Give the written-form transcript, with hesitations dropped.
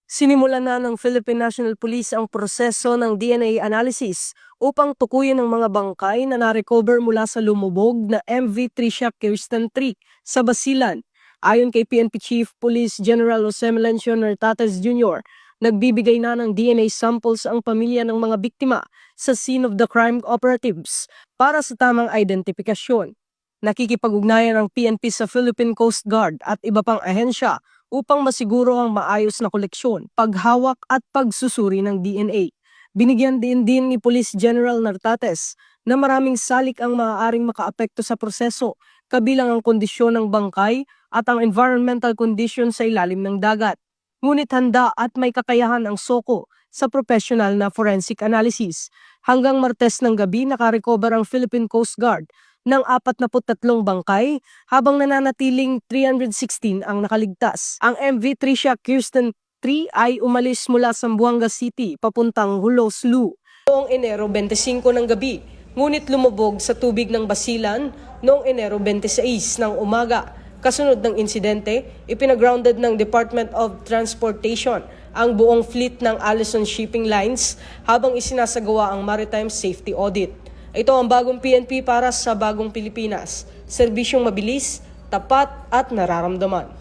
Sinimulan na ng Philippine National Police ang proseso ng DNA analysis upang tukuyin ang mga bangkay na narecover mula sa lumubog na MV Tricia Kirsten 3 sa Basilan. Ayon kay PNP Chief Police General Jose Melencio Nartates Jr., nagbibigay na ng DNA samples ang pamilya ng mga biktima sa scene of the crime operatives para sa tamang identifikasyon. Nakikipag-ugnayan ang PNP sa Philippine Coast Guard at iba pang ahensya upang masiguro ang maayos na koleksyon, paghawak at pagsusuri ng DNA. Binigyan din ni Police General Nartates na maraming salik ang maaaring makaapekto sa proseso, kabilang ang kondisyon ng bangkay at ang environmental condition sa ilalim ng dagat. Ngunit handa at may kakayahan ang SOCO sa professional na forensic analysis. Hanggang Martes ng gabi nakarecover ang Philippine Coast Guard ng 43 bangkay habang nananatiling 316 ang nakaligtas. Ang MV Tricia Kirsten 3 ay umalis mula sa Zamboanga City papuntang Huloslu noong Enero 25 ng gabi, ngunit lumubog sa tubig ng Basilan noong Enero 26 ng umaga. Kasunod ng insidente, ipinagrounded ng Department of Transportation ang buong fleet ng Allison Shipping Lines habang isinasagawa ang maritime safety audit. Ito ang bagong PNP para sa bagong Pilipinas. Serbisyong mabilis, tapat at nararamdaman.